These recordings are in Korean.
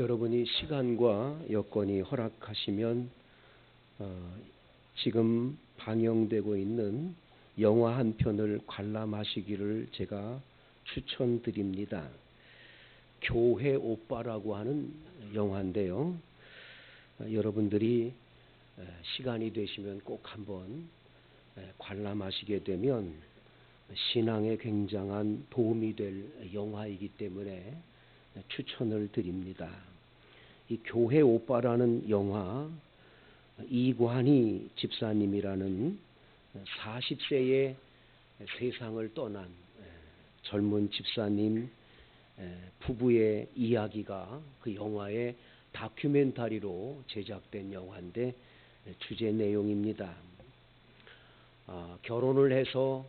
여러분이 시간과 여건이 허락하시면 지금 방영되고 있는 영화 한 편을 관람하시기를 제가 추천드립니다. 교회 오빠라고 하는 영화인데요. 여러분들이 시간이 되시면 꼭 한번 관람하시게 되면 신앙에 굉장한 도움이 될 영화이기 때문에 추천을 드립니다. 이 교회 오빠라는 영화, 이관희 집사님이라는 40세의 세상을 떠난 젊은 집사님 부부의 이야기가 그 영화의 다큐멘터리로 제작된 영화인데 주제 내용입니다. 결혼을 해서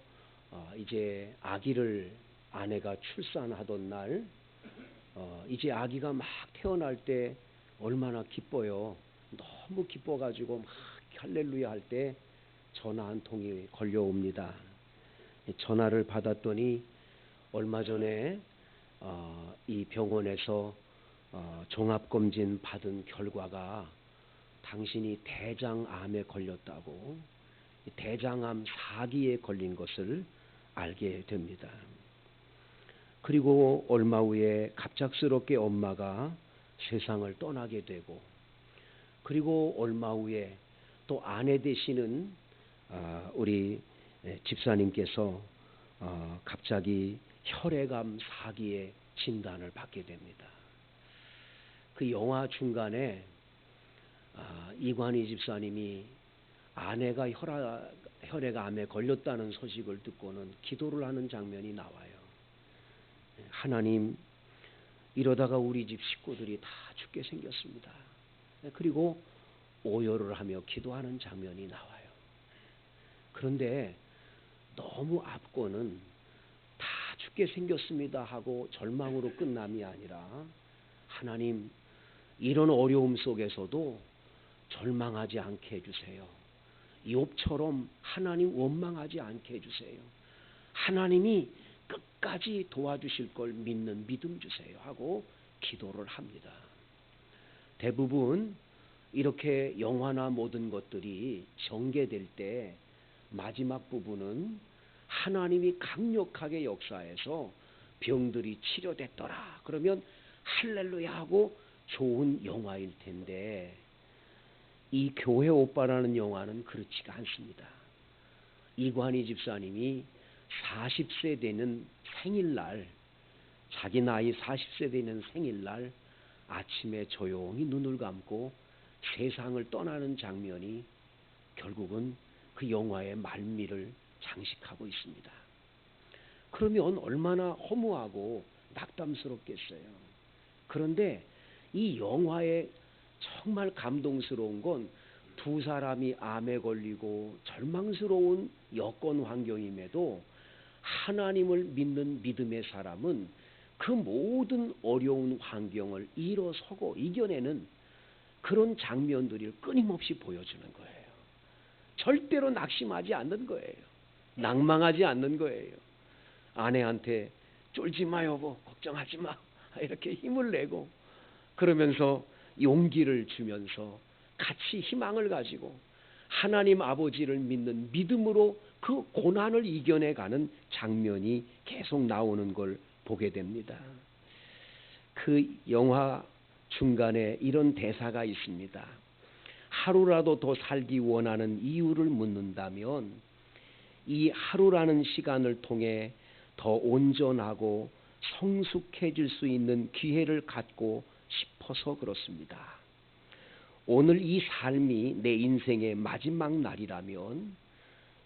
이제 아기를 아내가 출산하던 날 이제 아기가 막 태어날 때 얼마나 기뻐요. 너무 기뻐가지고 막 할렐루야 할 때 전화 한 통이 걸려옵니다. 전화를 받았더니 얼마 전에 이 병원에서 종합검진 받은 결과가 당신이 대장암에 걸렸다고, 대장암 4기에 걸린 것을 알게 됩니다. 그리고 얼마 후에 갑작스럽게 엄마가 세상을 떠나게 되고, 그리고 얼마 후에 또 아내 되시는 우리 집사님께서 갑자기 혈액암 4기에 진단을 받게 됩니다. 그 영화 중간에 이관희 집사님이 아내가 혈액암에 걸렸다는 소식을 듣고는 기도를 하는 장면이 나와요. 하나님, 이러다가 우리 집 식구들이 다 죽게 생겼습니다. 그리고 오열을 하며 기도하는 장면이 나와요. 그런데 너무 앞고는 다 죽게 생겼습니다 하고 절망으로 끝남이 아니라, 하나님, 이런 어려움 속에서도 절망하지 않게 해주세요. 욥처럼 하나님 원망하지 않게 해주세요. 하나님이 끝까지 도와주실 걸 믿는 믿음 주세요 하고 기도를 합니다. 대부분 이렇게 영화나 모든 것들이 전개될 때 마지막 부분은 하나님이 강력하게 역사해서 병들이 치료됐더라 그러면 할렐루야 하고 좋은 영화일 텐데, 이 교회 오빠라는 영화는 그렇지가 않습니다. 이관희 집사님이 40세 되는 생일날, 자기 나이 40세 되는 생일날 아침에 조용히 눈을 감고 세상을 떠나는 장면이 결국은 그 영화의 말미를 장식하고 있습니다. 그러면 얼마나 허무하고 낙담스럽겠어요. 그런데 이 영화의 정말 감동스러운 건 두 사람이 암에 걸리고 절망스러운 여건 환경임에도 하나님을 믿는 믿음의 사람은 그 모든 어려운 환경을 일어서고 이겨내는 그런 장면들을 끊임없이 보여주는 거예요. 절대로 낙심하지 않는 거예요. 낭망하지 않는 거예요. 아내한테 쫄지 마 여보, 걱정하지 마 이렇게 힘을 내고, 그러면서 용기를 주면서 같이 희망을 가지고 하나님 아버지를 믿는 믿음으로 그 고난을 이겨내가는 장면이 계속 나오는 걸 보게 됩니다. 그 영화 중간에 이런 대사가 있습니다. 하루라도 더 살기 원하는 이유를 묻는다면 이 하루라는 시간을 통해 더 온전하고 성숙해질 수 있는 기회를 갖고 싶어서 그렇습니다. 오늘 이 삶이 내 인생의 마지막 날이라면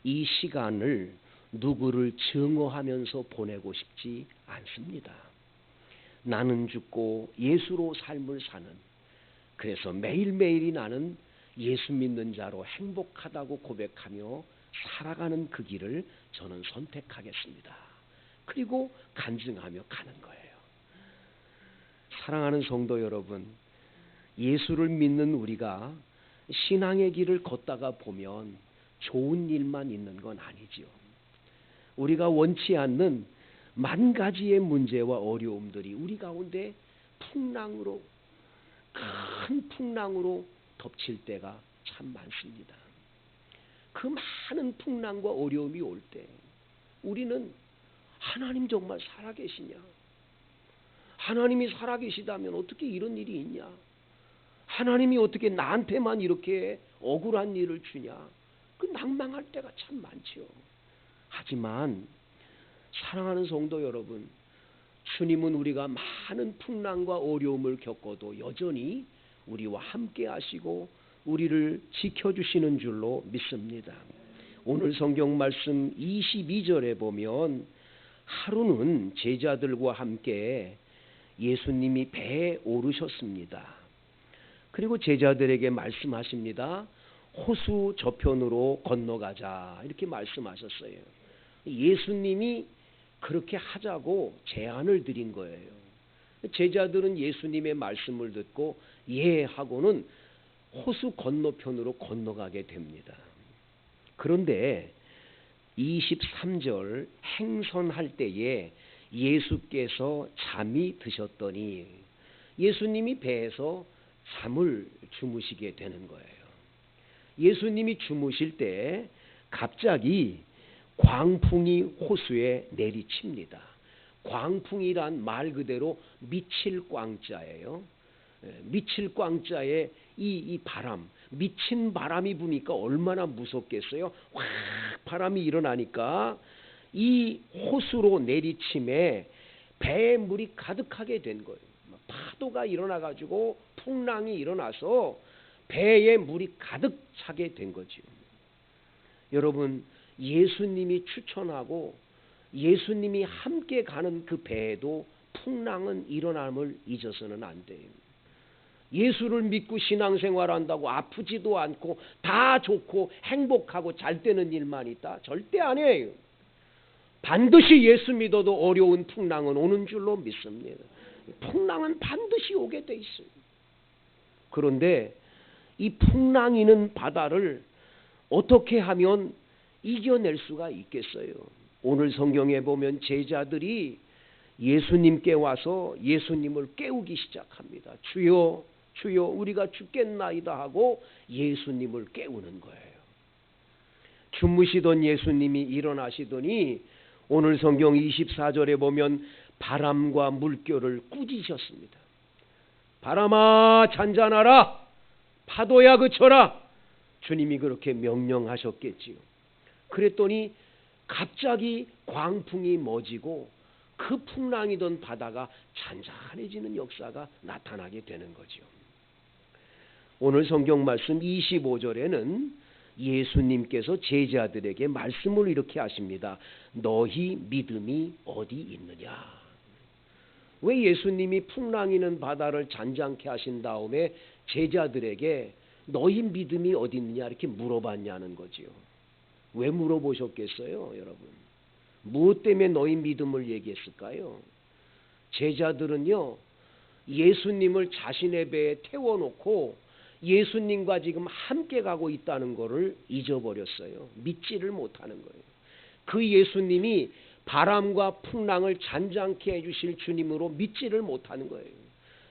이 시간을 누구를 증오하면서 보내고 싶지 않습니다. 나는 죽고 예수로 삶을 사는, 그래서 매일매일이 나는 예수 믿는 자로 행복하다고 고백하며 살아가는 그 길을 저는 선택하겠습니다. 그리고 간증하며 가는 거예요. 사랑하는 성도 여러분, 예수를 믿는 우리가 신앙의 길을 걷다가 보면 좋은 일만 있는 건 아니지요. 우리가 원치 않는 만 가지의 문제와 어려움들이 우리 가운데 풍랑으로 큰 풍랑으로 덮칠 때가 참 많습니다. 그 많은 풍랑과 어려움이 올 때 우리는 하나님 정말 살아계시냐? 하나님이 살아계시다면 어떻게 이런 일이 있냐? 하나님이 어떻게 나한테만 이렇게 억울한 일을 주냐? 그 낭망할 때가 참 많죠. 하지만 사랑하는 성도 여러분, 주님은 우리가 많은 풍랑과 어려움을 겪어도 여전히 우리와 함께 하시고 우리를 지켜주시는 줄로 믿습니다. 오늘 성경 말씀 22절에 보면 하루는 제자들과 함께 예수님이 배에 오르셨습니다. 그리고 제자들에게 말씀하십니다. 호수 저편으로 건너가자 이렇게 말씀하셨어요. 예수님이 그렇게 하자고 제안을 드린 거예요. 제자들은 예수님의 말씀을 듣고 예 하고는 호수 건너편으로 건너가게 됩니다. 그런데 23절 행선할 때에 예수께서 잠이 드셨더니 예수님이 배에서 잠을 주무시게 되는 거예요. 예수님이 주무실 때 갑자기 광풍이 호수에 내리칩니다. 광풍이란 말 그대로 미칠 광자예요. 미칠 광자에 이 바람, 미친 바람이 부니까 얼마나 무섭겠어요. 확 바람이 일어나니까 이 호수로 내리침에 배에 물이 가득하게 된 거예요. 파도가 일어나가지고 풍랑이 일어나서 배에 물이 가득 차게 된 거죠. 여러분, 예수님이 추천하고 예수님이 함께 가는 그 배에도 풍랑은 일어남을 잊어서는 안 돼요. 예수를 믿고 신앙생활한다고 아프지도 않고 다 좋고 행복하고 잘 되는 일만 있다? 절대 아니에요. 반드시 예수 믿어도 어려운 풍랑은 오는 줄로 믿습니다. 풍랑은 반드시 오게 돼 있어요. 그런데 이 풍랑이는 바다를 어떻게 하면 이겨낼 수가 있겠어요? 오늘 성경에 보면 제자들이 예수님께 와서 예수님을 깨우기 시작합니다. 주여 주여 우리가 죽겠나이다 하고 예수님을 깨우는 거예요. 주무시던 예수님이 일어나시더니 오늘 성경 24절에 보면 바람과 물결을 꾸짖으셨습니다. 바람아 잔잔하라, 파도야 그쳐라. 주님이 그렇게 명령하셨겠지요. 그랬더니 갑자기 광풍이 멎이고 그 풍랑이던 바다가 잔잔해지는 역사가 나타나게 되는 거죠. 오늘 성경 말씀 25절에는 예수님께서 제자들에게 말씀을 이렇게 하십니다. 너희 믿음이 어디 있느냐? 왜 예수님이 풍랑이는 바다를 잔잔케 하신 다음에 제자들에게 너희 믿음이 어디 있느냐 이렇게 물어봤냐는 거지요. 왜 물어보셨겠어요, 여러분? 무엇 때문에 너희 믿음을 얘기했을까요? 제자들은요, 예수님을 자신의 배에 태워놓고 예수님과 지금 함께 가고 있다는 것을 잊어버렸어요. 믿지를 못하는 거예요. 그 예수님이 바람과 풍랑을 잔잔케 해주실 주님으로 믿지를 못하는 거예요.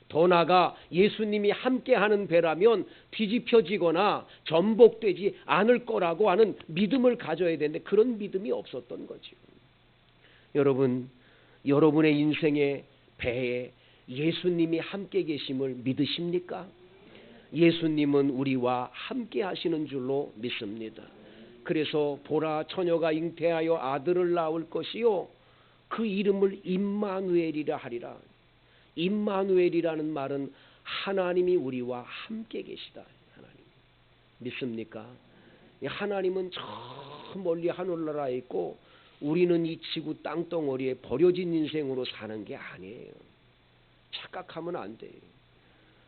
더 나아가 예수님이 함께하는 배라면 뒤집혀지거나 전복되지 않을 거라고 하는 믿음을 가져야 되는데 그런 믿음이 없었던 거죠. 여러분, 여러분의 인생의 배에 예수님이 함께 계심을 믿으십니까? 예수님은 우리와 함께 하시는 줄로 믿습니다. 그래서 보라 처녀가 잉태하여 아들을 낳을 것이요 그 이름을 임마누엘이라 하리라. 임마누엘이라는 말은 하나님이 우리와 함께 계시다. 하나님. 믿습니까? 하나님은 저 멀리 하늘나라에 있고 우리는 이 지구 땅덩어리에 버려진 인생으로 사는 게 아니에요. 착각하면 안 돼요.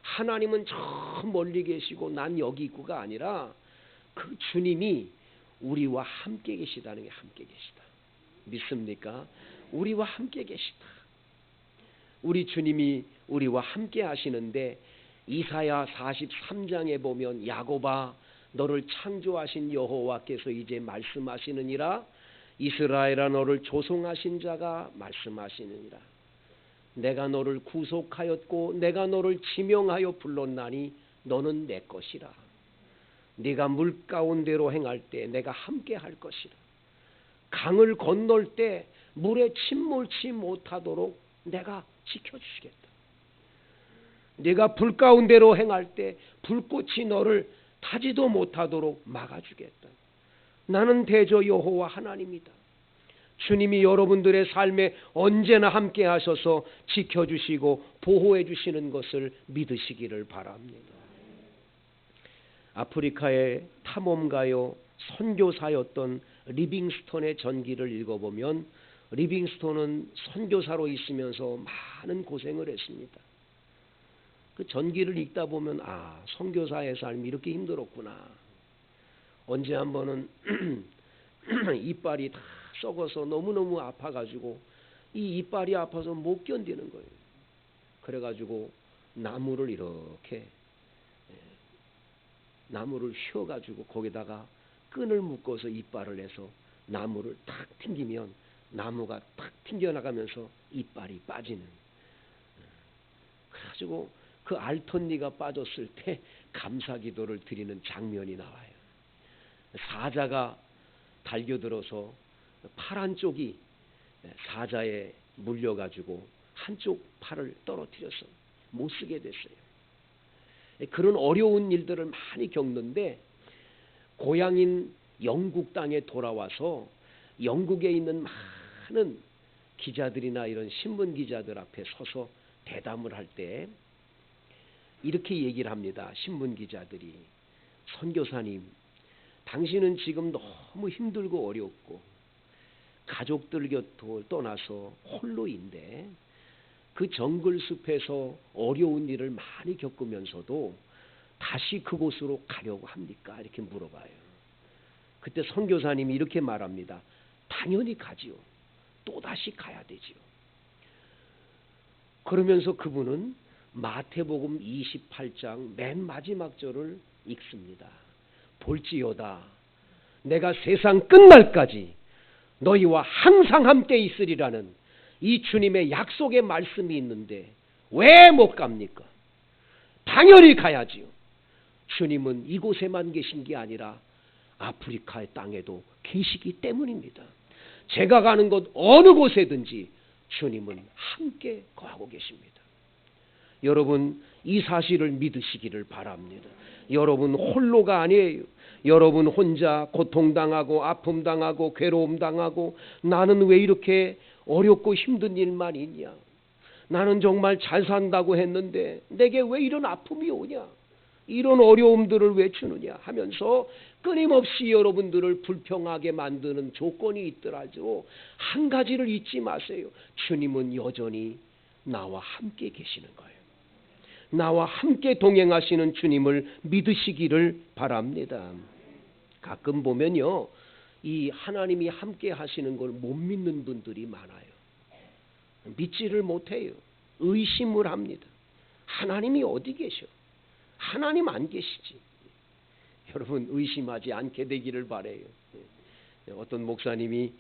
하나님은 저 멀리 계시고 난 여기 있고가 아니라 그 주님이 우리와 함께 계시다는 게 함께 계시다. 믿습니까? 우리와 함께 계시다. 우리 주님이 우리와 함께 하시는데 이사야 43장에 보면 야곱아 너를 창조하신 여호와께서 이제 말씀하시느니라 이스라엘아 너를 조성하신 자가 말씀하시느니라. 내가 너를 구속하였고 내가 너를 지명하여 불렀나니 너는 내 것이라. 네가 물 가운데로 행할 때 내가 함께 할 것이라. 강을 건널 때 물에 침몰치 못하도록 내가 지켜주시겠다. 네가 불 가운데로 행할 때 불꽃이 너를 타지도 못하도록 막아주겠다. 나는 대저 여호와 하나님이다. 주님이 여러분들의 삶에 언제나 함께 하셔서 지켜주시고 보호해 주시는 것을 믿으시기를 바랍니다. 아프리카의 탐험가요 선교사였던 리빙스톤의 전기를 읽어보면 리빙스톤은 선교사로 있으면서 많은 고생을 했습니다. 그 전기를 읽다 보면 선교사의 삶이 이렇게 힘들었구나. 언제 한 번은 이빨이 다 썩어서 너무너무 아파가지고 이 이빨이 아파서 못 견디는 거예요. 그래가지고 나무를 이렇게 나무를 휘어가지고 거기다가 끈을 묶어서 이빨을 해서 나무를 탁 튕기면 나무가 탁 튕겨나가면서 이빨이 빠지는. 그래가지고 그 알턴니가 빠졌을 때 감사기도를 드리는 장면이 나와요. 사자가 달겨들어서 팔 한쪽이 사자에 물려가지고 한쪽 팔을 떨어뜨려서 못 쓰게 됐어요. 그런 어려운 일들을 많이 겪는데 고향인 영국 땅에 돌아와서 영국에 있는 많은 기자들이나 이런 신문 기자들 앞에 서서 대담을 할 때 이렇게 얘기를 합니다. 신문 기자들이, 선교사님, 당신은 지금 너무 힘들고 어렵고 가족들 곁을 떠나서 홀로인데 그 정글 숲에서 어려운 일을 많이 겪으면서도 다시 그곳으로 가려고 합니까? 이렇게 물어봐요. 그때 선교사님이 이렇게 말합니다. 당연히 가지요. 또다시 가야 되지요. 그러면서 그분은 마태복음 28장 맨 마지막 절을 읽습니다. 볼지어다 내가 세상 끝날까지 너희와 항상 함께 있으리라는 이 주님의 약속의 말씀이 있는데 왜 못 갑니까? 당연히 가야지요. 주님은 이곳에만 계신 게 아니라 아프리카의 땅에도 계시기 때문입니다. 제가 가는 곳 어느 곳에든지 주님은 함께 거하고 계십니다. 여러분 이 사실을 믿으시기를 바랍니다. 여러분 홀로가 아니에요. 여러분 혼자 고통당하고 아픔당하고 괴로움당하고 나는 왜 이렇게 어렵고 힘든 일만 있냐. 나는 정말 잘 산다고 했는데 내게 왜 이런 아픔이 오냐. 이런 어려움들을 왜 주느냐 하면서 끊임없이 여러분들을 불평하게 만드는 조건이 있더라도 한 가지를 잊지 마세요. 주님은 여전히 나와 함께 계시는 거예요. 나와 함께 동행하시는 주님을 믿으시기를 바랍니다. 가끔 보면요, 이 하나님이 함께 하시는 걸 못 믿는 분들이 많아요. 믿지를 못해요. 의심을 합니다. 하나님이 어디 계셔? 하나님 안 계시지. 여러분 의심하지 않게 되기를 바라요. 어떤 목사님이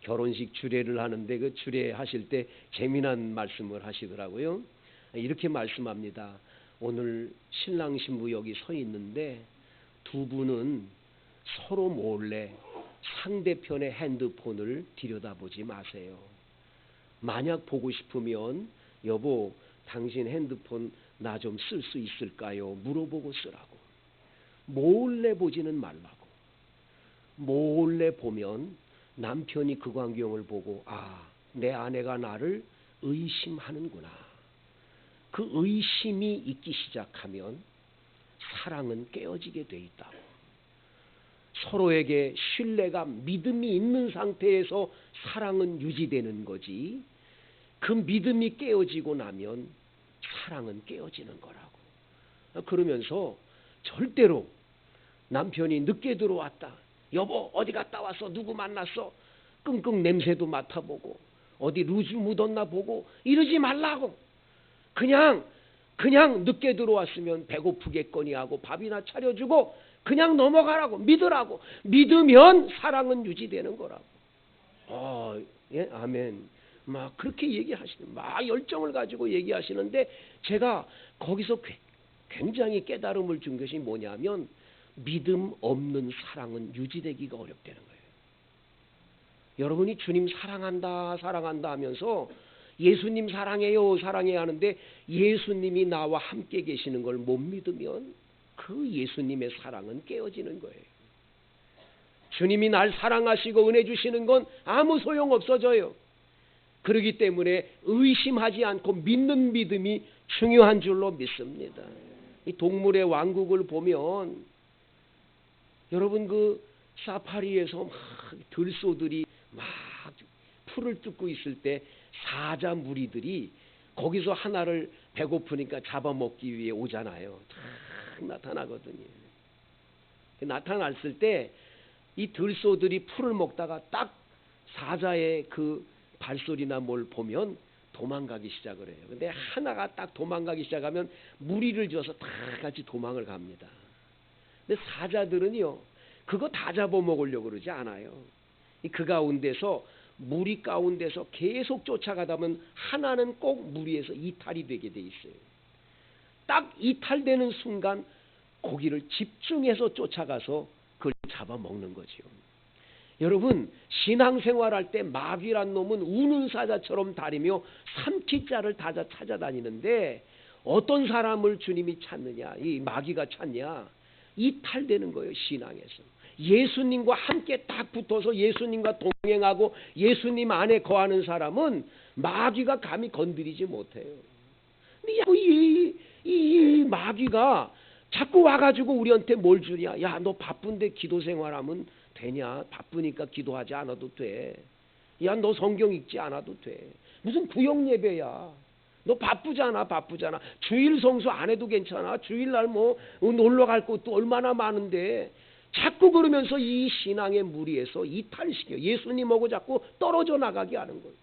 결혼식 주례를 하는데 그 주례하실 때 재미난 말씀을 하시더라고요. 이렇게 말씀합니다. 오늘 신랑 신부 여기 서 있는데 두 분은 서로 몰래 상대편의 핸드폰을 들여다보지 마세요. 만약 보고 싶으면 여보 당신 핸드폰 나 좀 쓸 수 있을까요? 물어보고 쓰라고. 몰래 보지는 말라고. 몰래 보면 남편이 그 광경을 보고 내 아내가 나를 의심하는구나. 그 의심이 있기 시작하면 사랑은 깨어지게 돼 있다고. 서로에게 신뢰가 믿음이 있는 상태에서 사랑은 유지되는 거지. 그 믿음이 깨어지고 나면 사랑은 깨어지는 거라고. 그러면서 절대로 남편이 늦게 들어왔다. 여보 어디 갔다 왔어? 누구 만났어? 끙끙 냄새도 맡아보고 어디 루즈 묻었나 보고 이러지 말라고. 그냥 늦게 들어왔으면 배고프겠거니 하고 밥이나 차려주고 그냥 넘어가라고. 믿으라고. 믿으면 사랑은 유지되는 거라고. 예, 아멘. 막 그렇게 막 열정을 가지고 얘기하시는데 제가 거기서 굉장히 깨달음을 준 것이 뭐냐면 믿음 없는 사랑은 유지되기가 어렵다는 거예요. 여러분이 주님 사랑한다 하면서 예수님 사랑해요 하는데 예수님이 나와 함께 계시는 걸 못 믿으면 그 예수님의 사랑은 깨어지는 거예요. 주님이 날 사랑하시고 은혜 주시는 건 아무 소용 없어져요. 그렇기 때문에 의심하지 않고 믿는 믿음이 중요한 줄로 믿습니다. 이 동물의 왕국을 보면 여러분 그 사파리에서 막 들소들이 막 풀을 뜯고 있을 때 사자 무리들이 거기서 하나를 배고프니까 잡아먹기 위해 오잖아요. 딱 나타나거든요. 나타났을 때 이 들소들이 풀을 먹다가 딱 사자의 그 발소리나 뭘 보면 도망가기 시작을 해요. 근데 하나가 딱 도망가기 시작하면 무리를 지어서 다 같이 도망을 갑니다. 근데 사자들은요, 그거 다 잡아먹으려고 그러지 않아요. 그 가운데서 무리 가운데서 계속 쫓아가다 보면 하나는 꼭 무리에서 이탈이 되게 돼 있어요. 딱 이탈되는 순간 고기를 집중해서 쫓아가서 그걸 잡아먹는 거죠. 여러분 신앙생활할 때 마귀란 놈은 우는 사자처럼 다니며 삼키자를 다 찾아다니는데 어떤 사람을 주님이 찾느냐, 이 마귀가 찾냐, 이탈되는 거예요. 신앙에서 예수님과 함께 딱 붙어서 예수님과 동행하고 예수님 안에 거하는 사람은 마귀가 감히 건드리지 못해요. 근데 이 마귀가 자꾸 와가지고 우리한테 뭘 주냐. 야, 너 바쁜데 기도 생활하면 되냐? 바쁘니까 기도하지 않아도 돼. 야, 너 성경 읽지 않아도 돼. 무슨 구역 예배야. 너 바쁘잖아. 주일 성수 안 해도 괜찮아. 주일날 뭐 놀러 갈 곳도 얼마나 많은데 자꾸 그러면서 이 신앙의 무리에서 이탈시켜 예수님하고 자꾸 떨어져 나가게 하는 거예요.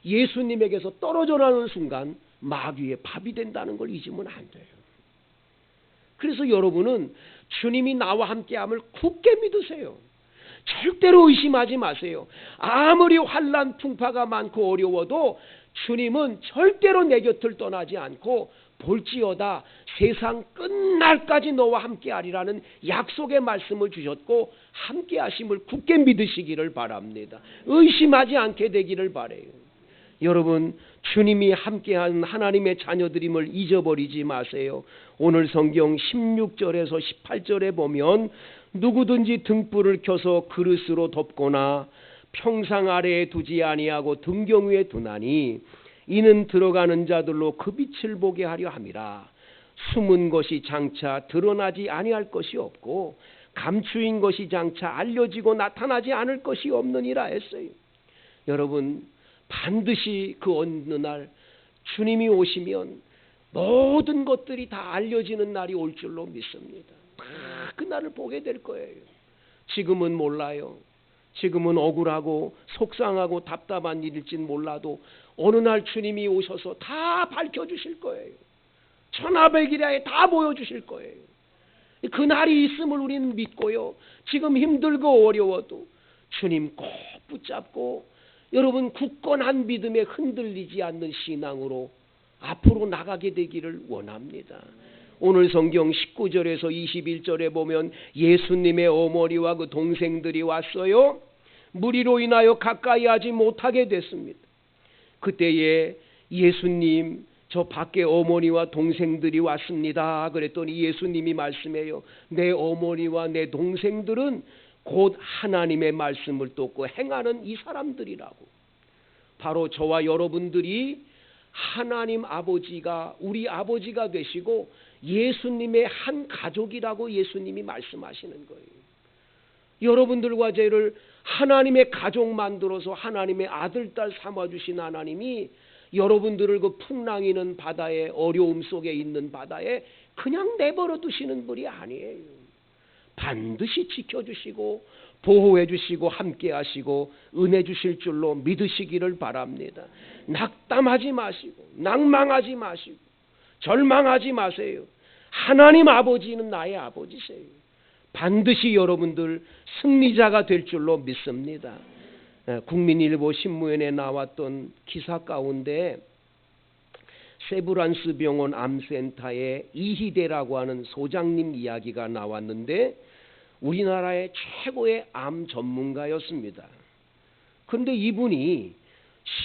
예수님에게서 떨어져 나가는 순간 마귀의 밥이 된다는 걸 잊으면 안 돼요. 그래서 여러분은 주님이 나와 함께함을 굳게 믿으세요. 절대로 의심하지 마세요. 아무리 환난 풍파가 많고 어려워도 주님은 절대로 내 곁을 떠나지 않고 볼지어다 세상 끝날까지 너와 함께하리라는 약속의 말씀을 주셨고 함께하심을 굳게 믿으시기를 바랍니다. 의심하지 않게 되기를 바라요. 여러분 주님이 함께한 하나님의 자녀들임을 잊어버리지 마세요. 오늘 성경 16절에서 18절에 보면 누구든지 등불을 켜서 그릇으로 덮거나 평상 아래에 두지 아니하고 등경 위에 두나니 이는 들어가는 자들로 그 빛을 보게 하려 함이라. 숨은 것이 장차 드러나지 아니할 것이 없고 감추인 것이 장차 알려지고 나타나지 않을 것이 없느니라 했어요. 여러분 반드시 그 어느 날 주님이 오시면 모든 것들이 다 알려지는 날이 올 줄로 믿습니다. 다 그 날을 보게 될 거예요. 지금은 몰라요. 지금은 억울하고 속상하고 답답한 일일진 몰라도 어느 날 주님이 오셔서 다 밝혀주실 거예요. 천하백일야에 다 보여주실 거예요. 그 날이 있음을 우리는 믿고요. 지금 힘들고 어려워도 주님 꼭 붙잡고 여러분 굳건한 믿음에 흔들리지 않는 신앙으로 앞으로 나가게 되기를 원합니다. 오늘 성경 19절에서 21절에 보면 예수님의 어머니와 그 동생들이 왔어요. 무리로 인하여 가까이 하지 못하게 됐습니다. 그때에 예수님 저 밖에 어머니와 동생들이 왔습니다. 그랬더니 예수님이 말씀해요. 내 어머니와 내 동생들은 곧 하나님의 말씀을 듣고 행하는 이 사람들이라고. 바로 저와 여러분들이 하나님 아버지가 우리 아버지가 되시고 예수님의 한 가족이라고 예수님이 말씀하시는 거예요. 여러분들과 저를 하나님의 가족 만들어서 하나님의 아들, 딸 삼아주신 하나님이 여러분들을 그 풍랑이는 바다에 어려움 속에 있는 바다에 그냥 내버려 두시는 분이 아니에요. 반드시 지켜주시고 보호해 주시고 함께 하시고 은혜 주실 줄로 믿으시기를 바랍니다. 낙담하지 마시고 낭망하지 마시고 절망하지 마세요. 하나님 아버지는 나의 아버지세요. 반드시 여러분들 승리자가 될 줄로 믿습니다. 국민일보 신문에 나왔던 기사 가운데 세브란스 병원 암센터의 이희대라고 하는 소장님 이야기가 나왔는데 우리나라의 최고의 암 전문가였습니다. 그런데 이분이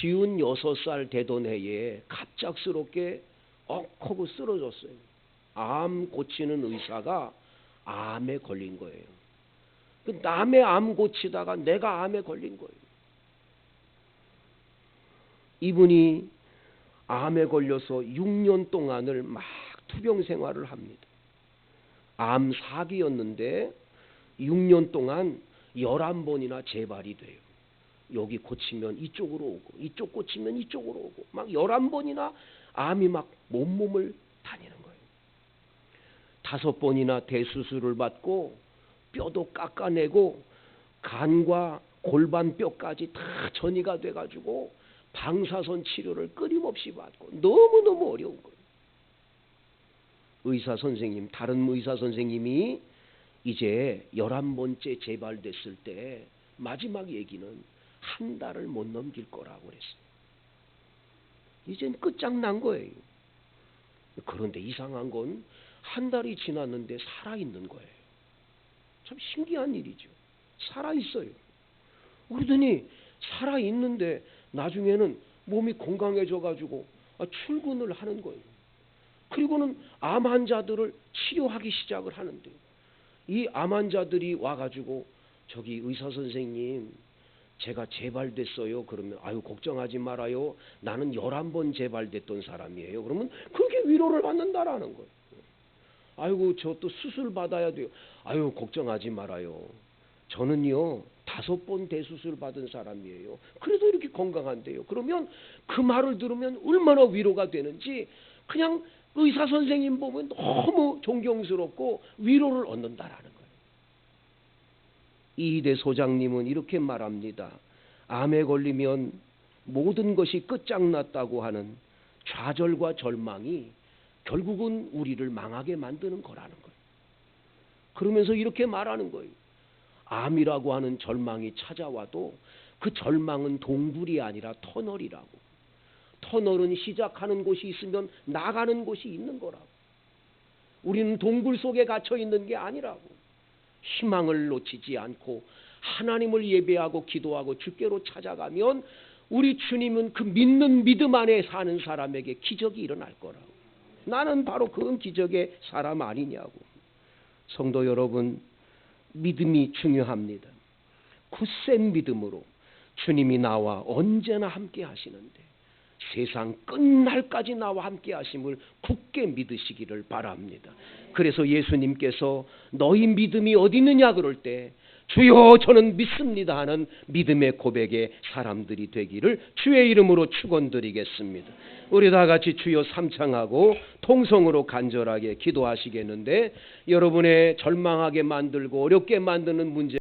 56살 되던 해에 갑작스럽게 하고 쓰러졌어요. 암 고치는 의사가 암에 걸린 거예요. 남의 암 고치다가 내가 암에 걸린 거예요. 이분이 암에 걸려서 6년 동안을 막 투병 생활을 합니다. 암 4기였는데 6년 동안 11번이나 재발이 돼요. 여기 고치면 이쪽으로 오고 이쪽 고치면 이쪽으로 오고 막 11번이나 암이 막 몸을 다니는 거예요. 5번이나 대수술을 받고 뼈도 깎아내고 간과 골반뼈까지 다 전이가 돼가지고 방사선 치료를 끊임없이 받고 너무너무 어려운 거예요. 의사 선생님, 다른 의사 선생님이 이제 11번째 재발됐을 때 마지막 얘기는 한 달을 못 넘길 거라고 그랬어요. 이젠 끝장난 거예요. 그런데 이상한 건 한 달이 지났는데 살아있는 거예요. 참 신기한 일이죠. 살아있어요. 그러더니 살아있는데 나중에는 몸이 건강해져가지고 출근을 하는 거예요. 그리고는 암 환자들을 치료하기 시작을 하는데 이 암 환자들이 와가지고 저기 의사 선생님 제가 재발됐어요. 그러면 아유 걱정하지 말아요. 나는 11번 재발됐던 사람이에요. 그러면 그렇게 위로를 받는다라는 거예요. 아이고 저 또 수술 받아야 돼요. 아유 걱정하지 말아요. 저는요 5번 대수술 받은 사람이에요. 그래도 이렇게 건강한데요. 그러면 그 말을 들으면 얼마나 위로가 되는지 그냥 의사 선생님 보면 너무 존경스럽고 위로를 얻는다라는 거예요. 이희대 소장님은 이렇게 말합니다. 암에 걸리면 모든 것이 끝장났다고 하는 좌절과 절망이 결국은 우리를 망하게 만드는 거라는 거예요. 그러면서 이렇게 말하는 거예요. 암이라고 하는 절망이 찾아와도 그 절망은 동굴이 아니라 터널이라고. 터널은 시작하는 곳이 있으면 나가는 곳이 있는 거라고. 우리는 동굴 속에 갇혀 있는 게 아니라고. 희망을 놓치지 않고 하나님을 예배하고 기도하고 주께로 찾아가면 우리 주님은 그 믿는 믿음 안에 사는 사람에게 기적이 일어날 거라고. 나는 바로 그 기적의 사람 아니냐고. 성도 여러분, 믿음이 중요합니다. 굳센 믿음으로 주님이 나와 언제나 함께 하시는데 세상 끝날까지 나와 함께 하심을 굳게 믿으시기를 바랍니다. 그래서 예수님께서 너희 믿음이 어디 있느냐 그럴 때 주여 저는 믿습니다 하는 믿음의 고백의 사람들이 되기를 주의 이름으로 축원드리겠습니다. 우리 다 같이 주여 삼창하고 통성으로 간절하게 기도하시겠는데 여러분의 절망하게 만들고 어렵게 만드는 문제